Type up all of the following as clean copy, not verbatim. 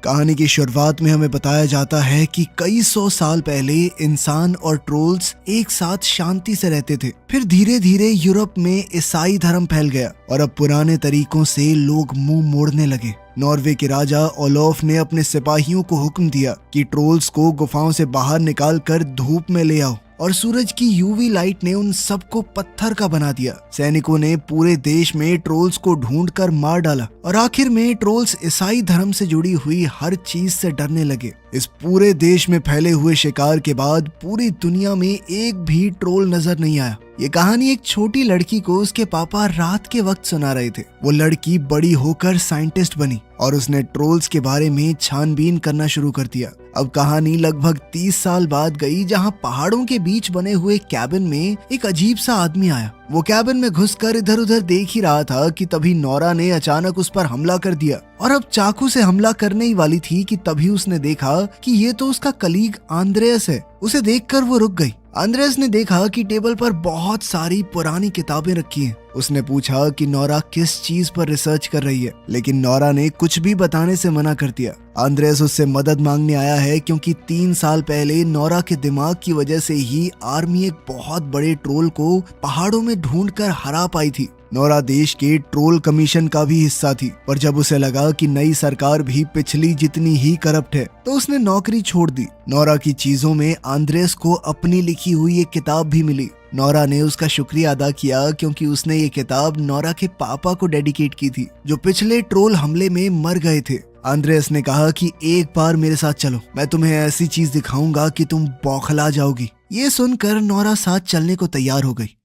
कहानी की शुरुआत में हमें बताया जाता है कि कई सौ साल पहले इंसान और ट्रोल्स एक साथ शांति से रहते थे। फिर धीरे धीरे यूरोप में ईसाई धर्म फैल गया और अब पुराने तरीकों से लोग मुंह मोड़ने लगे। नॉर्वे के राजा ओलोफ ने अपने सिपाहियों को हुक्म दिया कि ट्रोल्स को गुफाओं से बाहर निकाल कर धूप में ले आओ, और सूरज की यूवी लाइट ने उन सबको पत्थर का बना दिया। सैनिकों ने पूरे देश में ट्रोल्स को ढूंढकर मार डाला और आखिर में ट्रोल्स ईसाई धर्म से जुड़ी हुई हर चीज से डरने लगे। इस पूरे देश में फैले हुए शिकार के बाद पूरी दुनिया में एक भी ट्रोल नजर नहीं आया। ये कहानी एक छोटी लड़की को उसके पापा रात के वक्त सुना रहे थे। वो लड़की बड़ी होकर साइंटिस्ट बनी और उसने ट्रोल्स के बारे में छानबीन करना शुरू कर दिया। अब कहानी लगभग 30 साल बाद गई, जहां पहाड़ों के बीच बने हुए कैबिन में एक अजीब सा आदमी आया। वो कैबिन में घुसकर इधर उधर देख ही रहा था कि तभी नोरा ने अचानक उस पर हमला कर दिया और अब चाकू से हमला करने ही वाली थी कि तभी उसने देखा कि ये तो उसका कलीग आंद्रेयस है। उसे देखकर वो रुक गई। आंद्रेयस ने देखा कि टेबल पर बहुत सारी पुरानी किताबें रखी हैं। उसने पूछा कि नोरा किस चीज पर रिसर्च कर रही है, लेकिन नोरा ने कुछ भी बताने से मना कर दिया। आंद्रेयस उससे मदद मांगने आया है क्योंकि 3 साल पहले नोरा के दिमाग की वजह से ही आर्मी एक बहुत बड़े ट्रोल को पहाड़ों में ढूंढकर हरा पाई थी। नोरा देश के ट्रोल कमीशन का भी हिस्सा थी, पर जब उसे लगा कि नई सरकार भी पिछली जितनी ही करप्ट है तो उसने नौकरी छोड़ दी। नोरा की चीजों में आंद्रेयस को अपनी लिखी हुई एक किताब भी मिली। नोरा ने उसका शुक्रिया अदा किया क्योंकि उसने ये किताब नोरा के पापा को डेडिकेट की थी, जो पिछले ट्रोल हमले में मर गए थे। आंद्रेयस ने कहा कि एक बार मेरे साथ चलो, मैं तुम्हें ऐसी चीज दिखाऊंगा कि तुम बौखला जाओगी। ये सुनकर नोरा साथ चलने को तैयार हो गई।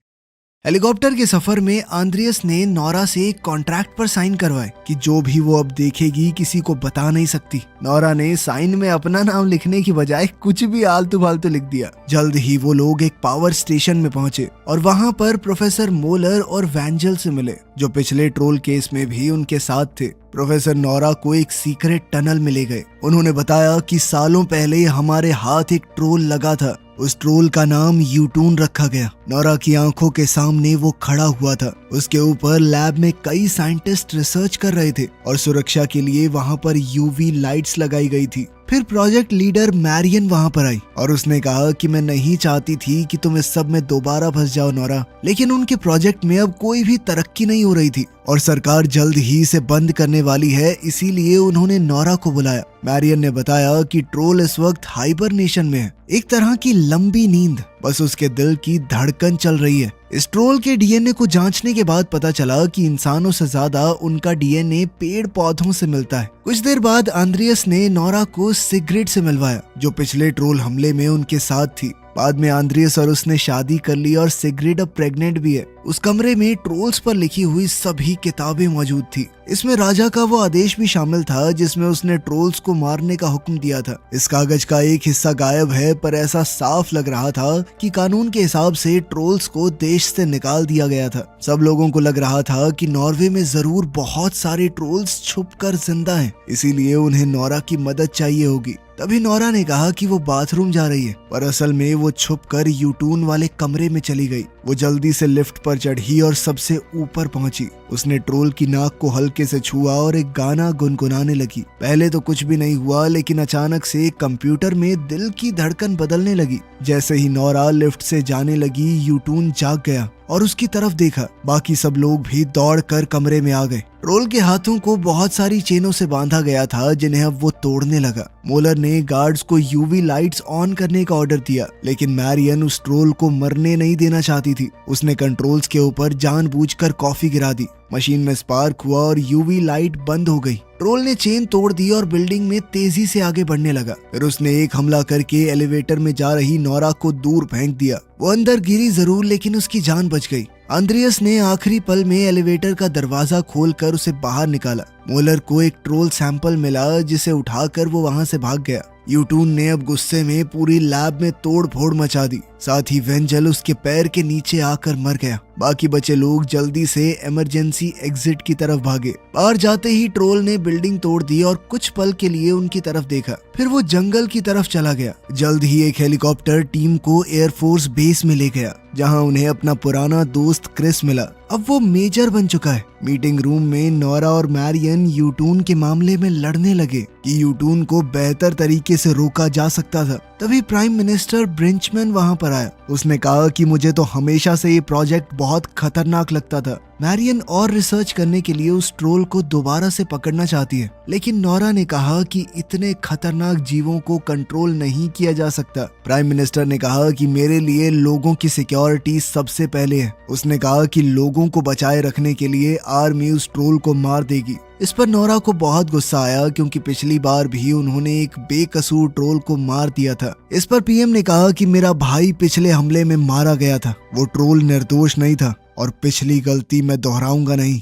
हेलीकॉप्टर के सफर में आंद्रेयस ने नोरा से एक कॉन्ट्रैक्ट पर साइन करवाए कि जो भी वो अब देखेगी किसी को बता नहीं सकती। नोरा ने साइन में अपना नाम लिखने की बजाय कुछ भी आलतू फालतू लिख दिया। जल्द ही वो लोग एक पावर स्टेशन में पहुंचे और वहां पर प्रोफेसर मोलर और वैंजल से मिले, जो पिछले ट्रोल केस में भी उनके साथ थे। प्रोफेसर नोरा को एक सीक्रेट टनल में ले गए। उन्होंने बताया कि सालों पहले हमारे हाथ एक ट्रोल लगा था। उस ट्रोल का नाम यूटून रखा गया। नोरा की आंखों के सामने वो खड़ा हुआ था। उसके ऊपर लैब में कई साइंटिस्ट रिसर्च कर रहे थे और सुरक्षा के लिए वहां पर यूवी लाइट्स लगाई गई थी। फिर प्रोजेक्ट लीडर मैरियन वहां पर आई और उसने कहा कि मैं नहीं चाहती थी कि तुम इस सब में दोबारा फंस जाओ नोरा, लेकिन उनके प्रोजेक्ट में अब कोई भी तरक्की नहीं हो रही थी और सरकार जल्द ही इसे बंद करने वाली है, इसीलिए उन्होंने नोरा को बुलाया। मैरियन ने बताया कि ट्रोल इस वक्त हाइबरनेशन में है, एक तरह की लंबी नींद, बस उसके दिल की धड़कन चल रही है। इस ट्रोल के डीएनए को जांचने के बाद पता चला कि इंसानों से ज्यादा उनका डीएनए पेड़ पौधों से मिलता है। कुछ देर बाद आंद्रेयस ने नोरा को सिगरेट से मिलवाया, जो पिछले ट्रोल हमले में उनके साथ थी। बाद में आंद्रेयस और उसने शादी कर ली और सिगरेट अब प्रेग्नेंट भी है। उस कमरे में ट्रोल्स पर लिखी हुई सभी किताबें मौजूद थी। इसमें राजा का वो आदेश भी शामिल था जिसमें उसने ट्रोल्स को मारने का हुक्म दिया था। इस कागज का एक हिस्सा गायब है, पर ऐसा साफ लग रहा था कि कानून के हिसाब से ट्रोल्स को देश से निकाल दिया गया था। सब लोगों को लग रहा था कि नॉर्वे में जरूर बहुत सारे ट्रोल्स छुपकर जिंदा हैं, इसीलिए उन्हें नोरा की मदद चाहिए होगी। तभी नोरा ने कहा कि वो बाथरूम जा रही है, पर असल में वो छुपकर यूटून वाले कमरे में चली गई। वो जल्दी से लिफ्ट पर चढ़ी और सबसे ऊपर पहुंची। उसने ट्रोल की नाक को हल्के से छुआ और एक गाना गुनगुनाने लगी। पहले तो कुछ भी नहीं हुआ, लेकिन अचानक से कंप्यूटर में दिल की धड़कन बदलने लगी। जैसे ही नोरा लिफ्ट से जाने लगी, यूटून जाग गया और उसकी तरफ देखा। बाकी सब लोग भी दौड़कर कमरे में आ गए। ट्रोल के हाथों को बहुत सारी चेनों से बांधा गया था, जिन्हें अब वो तोड़ने लगा। मोलर ने गार्ड्स को यूवी लाइट्स ऑन करने का ऑर्डर दिया, लेकिन मैरियन उस ट्रोल को मरने नहीं देना चाहती थी। उसने कंट्रोल्स के ऊपर जानबूझकर कॉफी गिरा दी। मशीन में स्पार्क हुआ और यूवी लाइट बंद हो गई। ट्रोल ने चेन तोड़ दी और बिल्डिंग में तेजी से आगे बढ़ने लगा। फिर उसने एक हमला करके एलिवेटर में जा रही नोरा को दूर फेंक दिया। वो अंदर गिरी जरूर, लेकिन उसकी जान बच गई। आंद्रेयस ने आखिरी पल में एलिवेटर का दरवाजा खोलकर उसे बाहर निकाला। मोलर को एक ट्रोल सैंपल मिला, जिसे उठाकर वो वहां से भाग गया। यूटून ने अब गुस्से में पूरी लैब में तोड़ फोड़ मचा दी। साथ ही वेंजल उसके पैर के नीचे आकर मर गया। बाकी बचे लोग जल्दी से इमरजेंसी एग्जिट की तरफ भागे। बाहर जाते ही ट्रोल ने बिल्डिंग तोड़ दी और कुछ पल के लिए उनकी तरफ देखा, फिर वो जंगल की तरफ चला गया। जल्द ही एक हेलीकॉप्टर टीम को एयरफोर्स बेस में ले गया, जहां उन्हें अपना पुराना दोस्त क्रिस मिला। अब वो मेजर बन चुका है। मीटिंग रूम में नोरा और मैरियन यूटून के मामले में लड़ने लगे कि यूटून को बेहतर तरीके से रोका जा सकता था। तभी प्राइम मिनिस्टर ब्रिंचमैन वहां पर आया। उसने कहा कि मुझे तो हमेशा से ये प्रोजेक्ट बहुत खतरनाक लगता था। मैरियन और रिसर्च करने के लिए उस ट्रोल को दोबारा से पकड़ना चाहती है, लेकिन नोरा ने कहा कि इतने खतरनाक जीवों को कंट्रोल नहीं किया जा सकता। प्राइम मिनिस्टर ने कहा कि मेरे लिए लोगों की सिक्योरिटी सबसे पहले है। उसने कहा कि लोगों को बचाए रखने के लिए आर्मी उस ट्रोल को मार देगी। इस पर नोरा को बहुत गुस्सा आया, क्योंकि पिछली बार भी उन्होंने एक बेकसूर ट्रोल को मार दिया था। इस पर पीएम ने कहा कि मेरा भाई पिछले हमले में मारा गया था, वो ट्रोल निर्दोष नहीं था और पिछली गलती मैं दोहराऊंगा नहीं।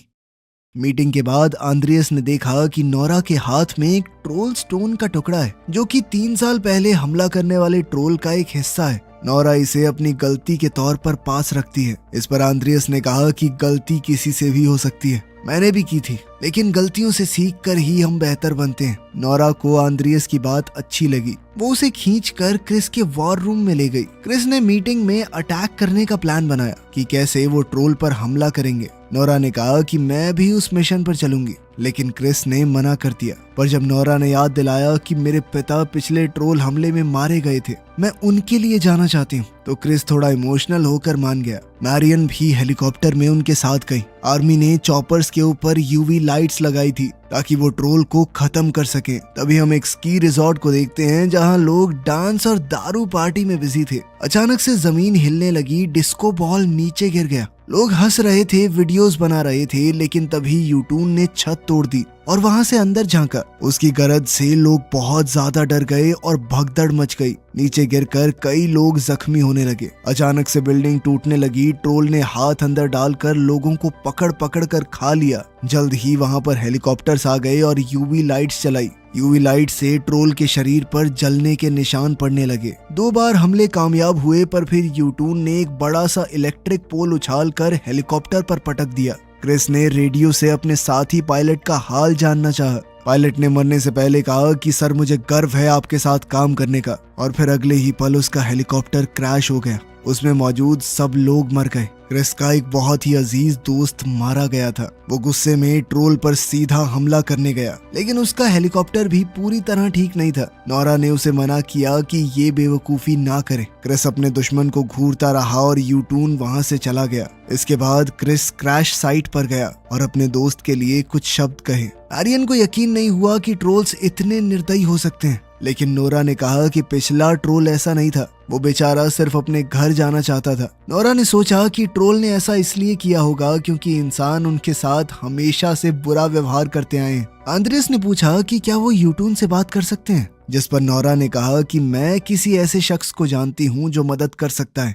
मीटिंग के बाद आंद्रियस ने देखा कि नोरा के हाथ में एक ट्रोल स्टोन का टुकड़ा है, जो कि 3 साल पहले हमला करने वाले ट्रोल का एक हिस्सा है। नोरा इसे अपनी गलती के तौर पर पास रखती है। इस पर आंद्रियस ने कहा कि गलती किसी से भी हो सकती है, मैंने भी की थी, लेकिन गलतियों से सीख कर ही हम बेहतर बनते हैं। नोरा को आंद्रियस की बात अच्छी लगी। वो उसे खींचकर क्रिस के वॉर रूम में ले गई। क्रिस ने मीटिंग में अटैक करने का प्लान बनाया कि कैसे वो ट्रोल पर हमला करेंगे। नोरा ने कहा कि मैं भी उस मिशन पर चलूंगी, लेकिन क्रिस ने मना कर दिया। पर जब नोरा ने याद दिलाया कि मेरे पिता पिछले ट्रोल हमले में मारे गए थे, मैं उनके लिए जाना चाहती हूँ, तो क्रिस थोड़ा इमोशनल होकर मान गया। मैरियन भी हेलीकॉप्टर में उनके साथ गई। आर्मी ने चॉपर्स के ऊपर यूवी लाइट्स लगाई थी ताकि वो ट्रोल को खत्म कर सके। तभी हम एक स्की रिजॉर्ट को देखते हैं, जहां लोग डांस और दारू पार्टी में बिजी थे। अचानक से जमीन हिलने लगी, डिस्को बॉल नीचे गिर गया। लोग हंस रहे थे, वीडियोस बना रहे थे, लेकिन तभी यूटून ने छत तोड़ दी और वहां से अंदर झांका। उसकी गरज से लोग बहुत ज्यादा डर गए और भगदड़ मच गई। नीचे गिरकर कई लोग जख्मी होने लगे। अचानक से बिल्डिंग टूटने लगी। ट्रोल ने हाथ अंदर डालकर लोगों को पकड़ पकड़ कर खा लिया। जल्द ही वहां पर हेलीकॉप्टर्स आ गए और यूवी लाइट्स चलाई। यूवी लाइट से ट्रोल के शरीर पर जलने के निशान पड़ने लगे। 2 बार हमले कामयाब हुए, पर फिर यूटून ने एक बड़ा सा इलेक्ट्रिक पोल उछालकर हेलीकॉप्टर पर पटक दिया। क्रिस ने रेडियो से अपने साथी पायलट का हाल जानना चाहा। पायलट ने मरने से पहले कहा कि सर, मुझे गर्व है आपके साथ काम करने का। और फिर अगले ही पल उसका हेलीकॉप्टर क्रैश हो गया। उसमें मौजूद सब लोग मर गए। क्रिस का एक बहुत ही अजीज दोस्त मारा गया था। वो गुस्से में ट्रोल पर सीधा हमला करने गया, लेकिन उसका हेलीकॉप्टर भी पूरी तरह ठीक नहीं था। नोरा ने उसे मना किया कि ये बेवकूफी ना करे। क्रिस अपने दुश्मन को घूरता रहा और यूटून वहां से चला गया। इसके बाद क्रिस क्रैश साइट पर गया और अपने दोस्त के लिए कुछ शब्द कहे। आर्यन को यकीन नहीं हुआ कि ट्रोल्स इतने निर्दयी हो सकते हैं, लेकिन नोरा ने कहा कि पिछला ट्रोल ऐसा नहीं था। वो बेचारा सिर्फ अपने घर जाना चाहता था। नोरा ने सोचा कि ट्रोल ने ऐसा इसलिए किया होगा क्योंकि इंसान उनके साथ हमेशा से बुरा व्यवहार करते आए हैं। आंद्रियस ने पूछा कि क्या वो यूटून से बात कर सकते हैं, जिस पर नोरा ने कहा कि मैं किसी ऐसे शख्स को जानती हूँ जो मदद कर सकता है।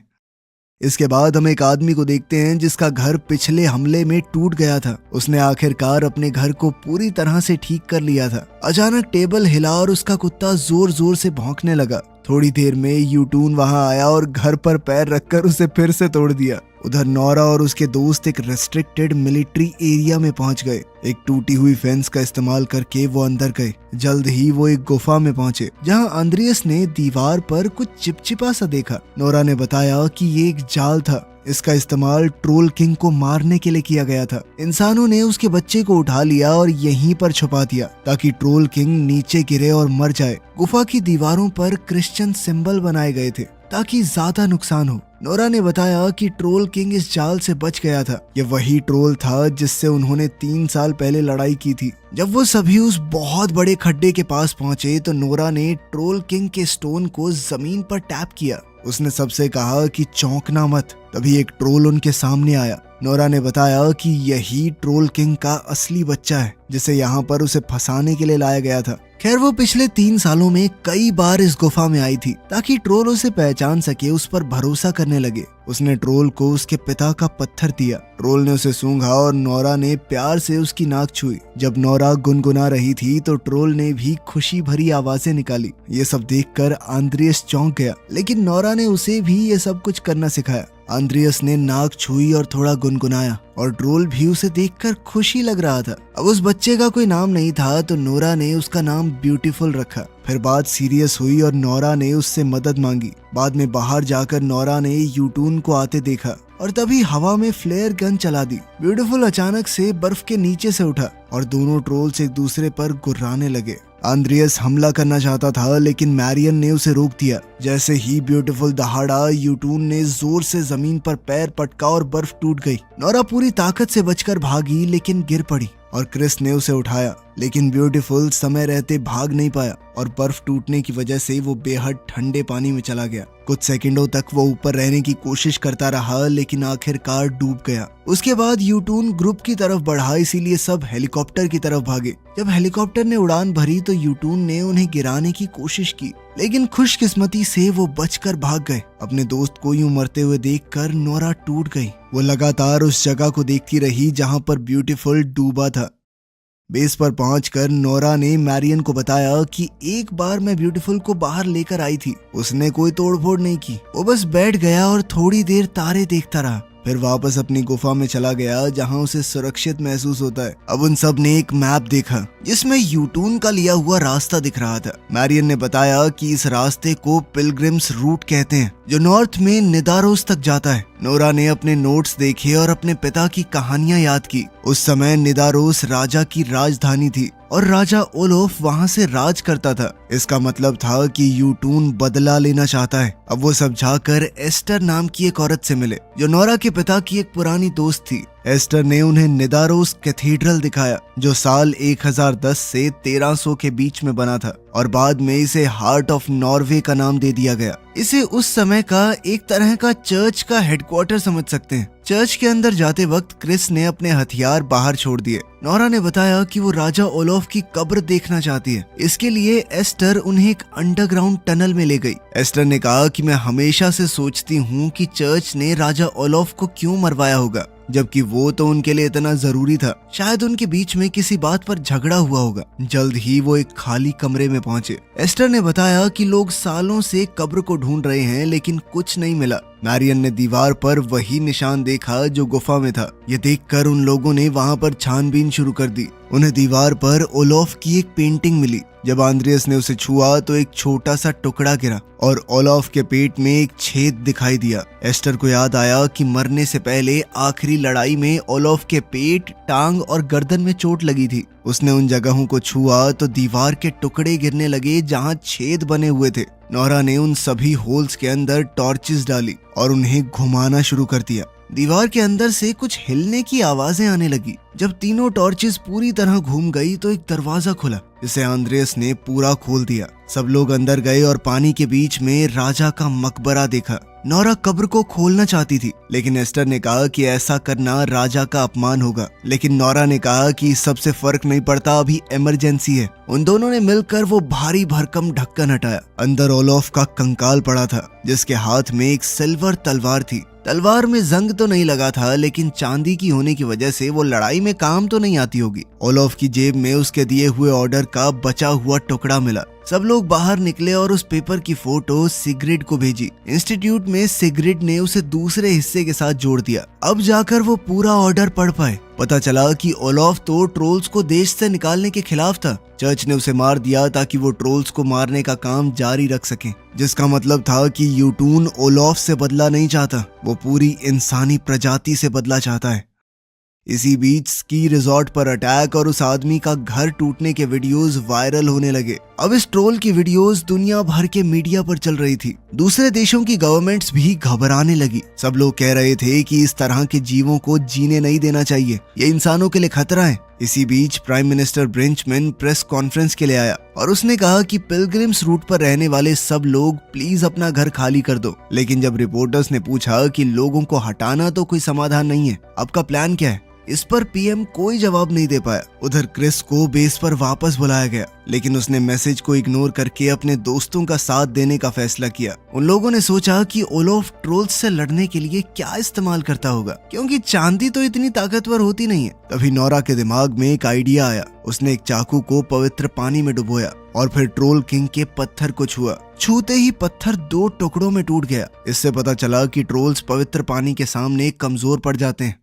इसके बाद हम एक आदमी को देखते हैं जिसका घर पिछले हमले में टूट गया था। उसने आखिरकार अपने घर को पूरी तरह से ठीक कर लिया था। अचानक टेबल हिला और उसका कुत्ता जोर जोर से भौंकने लगा। थोड़ी देर में यूटून वहां आया और घर पर पैर रखकर उसे फिर से तोड़ दिया। उधर नोरा और उसके दोस्त एक रेस्ट्रिक्टेड मिलिट्री एरिया में पहुंच गए। एक टूटी हुई फेंस का इस्तेमाल करके वो अंदर गए। जल्द ही वो एक गुफा में पहुंचे, जहां आंद्रियस ने दीवार पर कुछ चिपचिपा सा देखा। नोरा ने बताया कि ये एक जाल था। इसका इस्तेमाल ट्रोल किंग को मारने के लिए किया गया था। इंसानों ने उसके बच्चे को उठा लिया और यहीं पर छुपा दिया ताकि ट्रोल किंग नीचे गिरे और मर जाए। गुफा की दीवारों पर क्रिश्चियन सिंबल बनाए गए थे ताकि ज्यादा नुकसान हो। नोरा ने बताया कि ट्रोल किंग इस जाल से बच गया था। यह वही ट्रोल था जिससे उन्होंने 3 साल पहले लड़ाई की थी। जब वो सभी उस बहुत बड़े खड्डे के पास पहुंचे तो नोरा ने ट्रोल किंग के स्टोन को जमीन पर टैप किया। उसने सबसे कहा कि चौंकना मत। तभी एक ट्रोल उनके सामने आया। नोरा ने बताया कि यही ट्रोल किंग का असली बच्चा है, जिसे यहाँ पर उसे फंसाने के लिए लाया गया था। खैर, वो पिछले 3 सालों में कई बार इस गुफा में आई थी ताकि ट्रोल उसे पहचान सके, उस पर भरोसा करने लगे। उसने ट्रोल को उसके पिता का पत्थर दिया। ट्रोल ने उसे सूंघा और नोरा ने प्यार से उसकी नाक छुई। जब नोरा गुनगुना रही थी तो ट्रोल ने भी खुशी भरी आवाजें निकाली। ये सब देखकर आंद्रियस चौंक गया, लेकिन नोरा ने उसे भी ये सब कुछ करना सिखाया। आंद्रियस ने नाक छुई और थोड़ा गुनगुनाया और ट्रोल भी उसे देखकर खुशी लग रहा था। अब उस बच्चे का कोई नाम नहीं था तो नोरा ने उसका नाम ब्यूटीफुल रखा। फिर बात सीरियस हुई और नोरा ने उससे मदद मांगी। बाद में बाहर जाकर नोरा ने यूटून को आते देखा और तभी हवा में फ्लेयर गन चला दी। ब्यूटीफुल अचानक से बर्फ के नीचे से उठा और दोनों ट्रोल्स एक दूसरे पर गुर्राने लगे। आंद्रियस हमला करना चाहता था लेकिन मैरियन ने उसे रोक दिया। जैसे ही ब्यूटीफुल दहाड़ा, यूटून ने जोर से जमीन पर पैर पटका और बर्फ टूट गई। नोरा पूरी ताकत से बचकर भागी लेकिन गिर पड़ी और क्रिस ने उसे उठाया, लेकिन ब्यूटीफुल समय रहते भाग नहीं पाया और बर्फ टूटने की वजह से वो बेहद ठंडे पानी में चला गया। कुछ सेकंडों तक वो ऊपर रहने की कोशिश करता रहा लेकिन आखिरकार डूब गया। उसके बाद यूटून ग्रुप की तरफ बढ़ा, इसीलिए सब हेलीकॉप्टर की तरफ भागे। जब हेलीकॉप्टर ने उड़ान भरी तो यूटून ने उन्हें गिराने की कोशिश की, लेकिन खुशकिस्मती से वो बचकर भाग गए। अपने दोस्त को यूं मरते हुए देखकर नोरा टूट गई। वो लगातार उस जगह को देखती रही जहां पर ब्यूटीफुल डूबा था। बेस पर पहुंचकर नोरा ने मैरियन को बताया कि एक बार मैं ब्यूटीफुल को बाहर लेकर आई थी। उसने कोई तोड़फोड़ नहीं की, वो बस बैठ गया और थोड़ी देर तारे देखता रहा, फिर वापस अपनी गुफा में चला गया जहां उसे सुरक्षित महसूस होता है। अब उन सब ने एक मैप देखा जिसमें यूटून का लिया हुआ रास्ता दिख रहा था। मैरियन ने बताया कि इस रास्ते को पिलग्रिम्स रूट कहते हैं, जो नॉर्थ में निदारोस तक जाता है। नोरा ने अपने नोट्स देखे और अपने पिता की कहानियां याद की। उस समय निदारोस राजा की राजधानी थी और राजा ओलोफ वहां से राज करता था। इसका मतलब था कि यूटून बदला लेना चाहता है। अब वो सब जाकर एस्टर नाम की एक औरत से मिले, जो नोरा के पिता की एक पुरानी दोस्त थी। एस्टर ने उन्हें निदारोस कैथेड्रल दिखाया, जो साल 1010 से 1300 के बीच में बना था और बाद में इसे हार्ट ऑफ नॉर्वे का नाम दे दिया गया। इसे उस समय का एक तरह का चर्च का हेडक्वार्टर समझ सकते हैं। चर्च के अंदर जाते वक्त क्रिस ने अपने हथियार बाहर छोड़ दिए। नोरा ने बताया कि वो राजा ओलोफ की कब्र देखना चाहती है। इसके लिए एस्टर उन्हें एक अंडरग्राउंड टनल में ले गई। एस्टर ने कहा कि मैं हमेशा से सोचती हूँ कि चर्च ने राजा ओलोफ को क्यों मरवाया होगा, जबकि वो तो उनके लिए इतना जरूरी था। शायद उनके बीच में किसी बात पर झगड़ा हुआ होगा। जल्द ही वो एक खाली कमरे में पहुंचे। एस्टर ने बताया कि लोग सालों से कब्र को ढूंढ रहे हैं लेकिन कुछ नहीं मिला। मैरियन ने दीवार पर वही निशान देखा जो गुफा में था। ये देखकर उन लोगों ने वहां पर छानबीन शुरू कर दी। उन्हें दीवार पर ओलोफ की एक पेंटिंग मिली। जब आंद्रियस ने उसे छुआ तो एक छोटा सा टुकड़ा गिरा और ओलोफ के पेट में एक छेद दिखाई दिया। एस्टर को याद आया कि मरने से पहले आखिरी लड़ाई में ओलोफ के पेट, टांग और गर्दन में चोट लगी थी। उसने उन जगहों को छुआ तो दीवार के टुकड़े गिरने लगे जहां छेद बने हुए थे। नोरा ने उन सभी होल्स के अंदर टॉर्चेस डाली और उन्हें घुमाना शुरू कर दिया। दीवार के अंदर से कुछ हिलने की आवाजें आने लगी। जब तीनों टॉर्चेस पूरी तरह घूम गई तो एक दरवाजा खुला, जिसे आंद्रियस ने पूरा खोल दिया। सब लोग अंदर गए और पानी के बीच में राजा का मकबरा देखा। नोरा कब्र को खोलना चाहती थी, लेकिन एस्टर ने कहा कि ऐसा करना राजा का अपमान होगा। लेकिन नोरा ने कहा कि सबसे फर्क नहीं पड़ता, अभी इमरजेंसी है। उन दोनों ने मिलकर वो भारी भरकम ढक्कन हटाया। अंदर ओलोफ का कंकाल पड़ा था, जिसके हाथ में एक सिल्वर तलवार थी। तलवार में जंग तो नहीं लगा था, लेकिन चांदी की होने की वजह से वो लड़ाई में काम तो नहीं आती होगी। ओलोफ की जेब में उसके दिए हुए ऑर्डर का बचा हुआ टुकड़ा मिला। सब लोग बाहर निकले और उस पेपर की फोटो सिग्रिड को भेजी। इंस्टीट्यूट में सिग्रिड ने उसे दूसरे हिस्से के साथ जोड़ दिया। अब जाकर वो पूरा ऑर्डर पढ़ पाए। पता चला कि ओलोफ तो ट्रोल्स को देश से निकालने के खिलाफ था। चर्च ने उसे मार दिया ताकि वो ट्रोल्स को मारने का काम जारी रख सके, जिसका मतलब था कि यूटून ओलोफ से बदला नहीं चाहता, वो पूरी इंसानी प्रजाति से बदला चाहता है। इसी बीच स्की रिजॉर्ट पर अटैक और उस आदमी का घर टूटने के वीडियोस वायरल होने लगे। अब इस ट्रोल की वीडियोस दुनिया भर के मीडिया पर चल रही थी। दूसरे देशों की गवर्नमेंट्स भी घबराने लगी। सब लोग कह रहे थे कि इस तरह के जीवों को जीने नहीं देना चाहिए, ये इंसानों के लिए खतरा है। इसी बीच प्राइम मिनिस्टर ब्रिंचमैन प्रेस कॉन्फ्रेंस के लिए आया और उसने कहा कि पिलग्रिम्स रूट पर रहने वाले सब लोग प्लीज अपना घर खाली कर दो। लेकिन जब रिपोर्टर्स ने पूछा कि लोगों को हटाना तो कोई समाधान नहीं है, आपका प्लान क्या है, इस पर पीएम कोई जवाब नहीं दे पाया। उधर क्रिस को बेस पर वापस बुलाया गया, लेकिन उसने मैसेज को इग्नोर करके अपने दोस्तों का साथ देने का फैसला किया। उन लोगों ने सोचा कि ओलोफ ट्रोल्स से लड़ने के लिए क्या इस्तेमाल करता होगा, क्योंकि चांदी तो इतनी ताकतवर होती नहीं है। तभी नोरा के दिमाग में एक आइडिया आया। उसने एक चाकू को पवित्र पानी में डुबोया और फिर ट्रोल किंग के पत्थर को छुआ। छूते ही पत्थर 2 टुकड़ों में टूट गया। इससे पता चला कि ट्रोल्स पवित्र पानी के सामने कमजोर पड़ जाते हैं।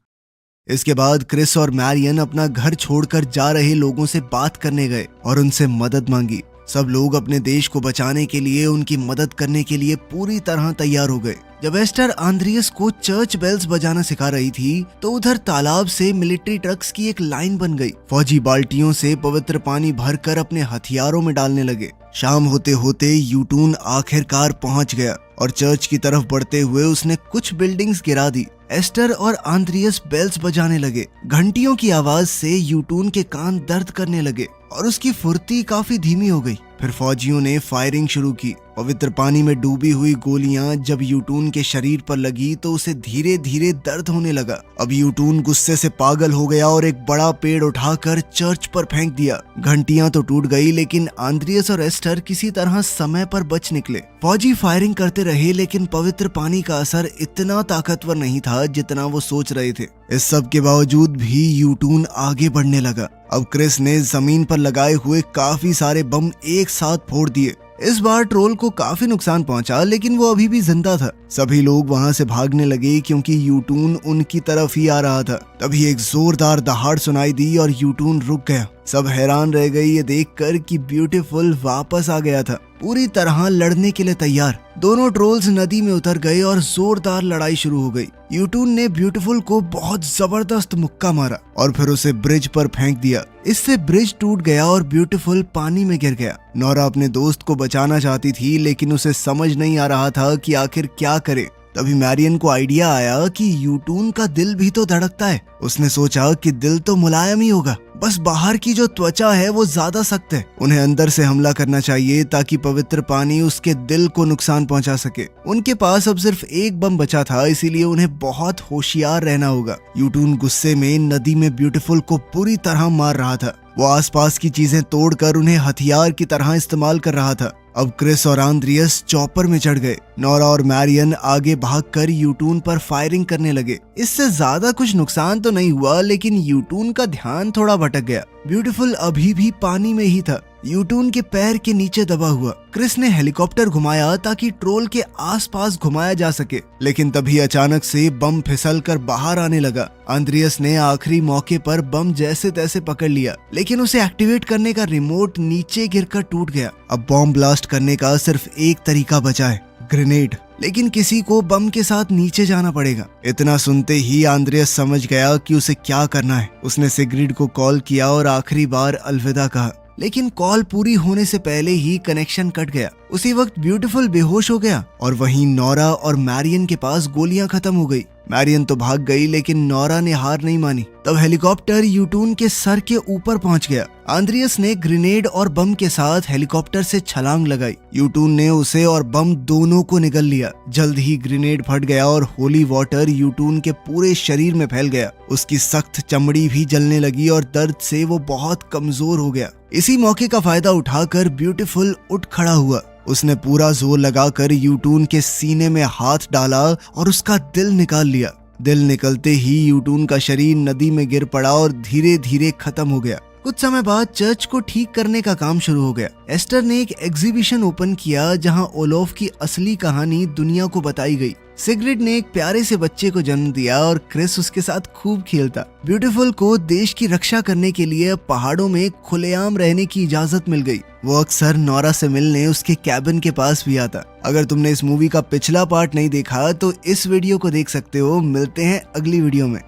इसके बाद क्रिस और मैरियन अपना घर छोड़कर जा रहे लोगों से बात करने गए और उनसे मदद मांगी। सब लोग अपने देश को बचाने के लिए, उनकी मदद करने के लिए पूरी तरह तैयार हो गए। जब एस्टर आंद्रियस को चर्च बेल्स बजाना सिखा रही थी तो उधर तालाब से मिलिट्री ट्रक्स की एक लाइन बन गई। फौजी बाल्टियों से पवित्र पानी भरकर अपने हथियारों में डालने लगे। शाम होते होते यूटून आखिरकार पहुंच गया और चर्च की तरफ बढ़ते हुए उसने कुछ बिल्डिंग्स गिरा दी। एस्टर और आंद्रियस बेल्स बजाने लगे। घंटियों की आवाज से यूटून के कान दर्द करने लगे और उसकी फुर्ती काफी धीमी हो गई। फिर फौजियों ने फायरिंग शुरू की। पवित्र पानी में डूबी हुई गोलियां जब यूटून के शरीर पर लगी तो उसे धीरे धीरे दर्द होने लगा। अब यूटून गुस्से से पागल हो गया और एक बड़ा पेड़ उठाकर चर्च पर फेंक दिया। घंटियां तो टूट गई लेकिन आंद्रियस और एस्टर किसी तरह समय पर बच निकले। फौजी फायरिंग करते रहे लेकिन पवित्र पानी का असर इतना ताकतवर नहीं था जितना वो सोच रहे थे। इस सब के बावजूद भी यूटून आगे बढ़ने लगा। अब क्रिस ने जमीन पर लगाए हुए काफी सारे बम एक साथ फोड़ दिए। इस बार ट्रोल को काफी नुकसान पहुंचा लेकिन वो अभी भी जिंदा था। सभी लोग वहां से भागने लगे क्योंकि यूटून उनकी तरफ ही आ रहा था। तभी एक जोरदार दहाड़ सुनाई दी और यूटून रुक गया। सब हैरान रह गए ये देखकर कि ब्यूटीफुल वापस आ गया था, पूरी तरह लड़ने के लिए तैयार। दोनों ट्रोल्स नदी में उतर गए और जोरदार लड़ाई शुरू हो गई। यूटून ने ब्यूटीफुल को बहुत जबरदस्त मुक्का मारा और फिर उसे ब्रिज पर फेंक दिया। इससे ब्रिज टूट गया और ब्यूटीफुल पानी में गिर गया। नोरा अपने दोस्त को बचाना चाहती थी लेकिन उसे समझ नहीं आ रहा था कि आखिर क्या करे। तभी मैरियन को आइडिया आया कि यूटून का दिल भी तो धड़कता है। उसने सोचा कि दिल तो मुलायम ही होगा, बस बाहर की जो त्वचा है वो ज्यादा सख्त है। उन्हें अंदर से हमला करना चाहिए ताकि पवित्र पानी उसके दिल को नुकसान पहुंचा सके। उनके पास अब सिर्फ एक बम बचा था, इसीलिए उन्हें बहुत होशियार रहना होगा। यूटून गुस्से में नदी में ब्यूटीफुल को पूरी तरह मार रहा था। वो आसपास की चीजें तोड़कर उन्हें हथियार की तरह इस्तेमाल कर रहा था। अब क्रिस और आंद्रियस चॉपर में चढ़ गए। नोरा और मैरियन आगे भागकर यूटून पर फायरिंग करने लगे। इससे ज्यादा कुछ नुकसान तो नहीं हुआ लेकिन यूटून का ध्यान थोड़ा भटक गया। ब्यूटीफुल अभी भी पानी में ही था, यूटून के पैर के नीचे दबा हुआ। क्रिस ने हेलीकॉप्टर घुमाया ताकि ट्रोल के आसपास घुमाया जा सके, लेकिन तभी अचानक से बम फिसलकर बाहर आने लगा। आंद्रियस ने आखिरी मौके पर बम जैसे तैसे पकड़ लिया लेकिन उसे एक्टिवेट करने का रिमोट नीचे गिरकर टूट गया। अब बॉम्ब ब्लास्ट करने का सिर्फ एक तरीका बचा है, ग्रेनेड। लेकिन किसी को बम के साथ नीचे जाना पड़ेगा। इतना सुनते ही आंद्रियस समझ गया कि उसे क्या करना है। उसने सिग्रिड को कॉल किया और आखिरी बार अलविदा कहा, लेकिन कॉल पूरी होने से पहले ही कनेक्शन कट गया। उसी वक्त ब्यूटीफुल बेहोश हो गया और वहीं नोरा और मैरियन के पास गोलियां खत्म हो गई। मैरियन तो भाग गई लेकिन नोरा ने हार नहीं मानी। तब हेलीकॉप्टर यूटून के सर के ऊपर पहुंच गया। आंद्रियस ने ग्रेनेड और बम के साथ हेलीकॉप्टर से छलांग लगाई। यूटून ने उसे और बम दोनों को निगल लिया। जल्द ही ग्रेनेड फट गया और होली वाटर यूटून के पूरे शरीर में फैल गया। उसकी सख्त चमड़ी भी जलने लगी और दर्द से वो बहुत कमजोर हो गया। इसी मौके का फायदा उठाकर ब्यूटीफुल उठ खड़ा हुआ। उसने पूरा जोर लगाकर यूटून के सीने में हाथ डाला और उसका दिल निकाल लिया। दिल निकलते ही यूटून का शरीर नदी में गिर पड़ा और धीरे धीरे खत्म हो गया। कुछ समय बाद चर्च को ठीक करने का काम शुरू हो गया। एस्टर ने एक एग्जीबिशन ओपन किया जहां ओलोफ की असली कहानी दुनिया को बताई गई। सिग्रिड ने एक प्यारे से बच्चे को जन्म दिया और क्रिस उसके साथ खूब खेलता। ब्यूटीफुल को देश की रक्षा करने के लिए पहाड़ों में खुलेआम रहने की इजाजत मिल गई। वो अक्सर नोरा से मिलने उसके कैबिन के पास भी आता। अगर तुमने इस मूवी का पिछला पार्ट नहीं देखा तो इस वीडियो को देख सकते हो। मिलते हैं अगली वीडियो में।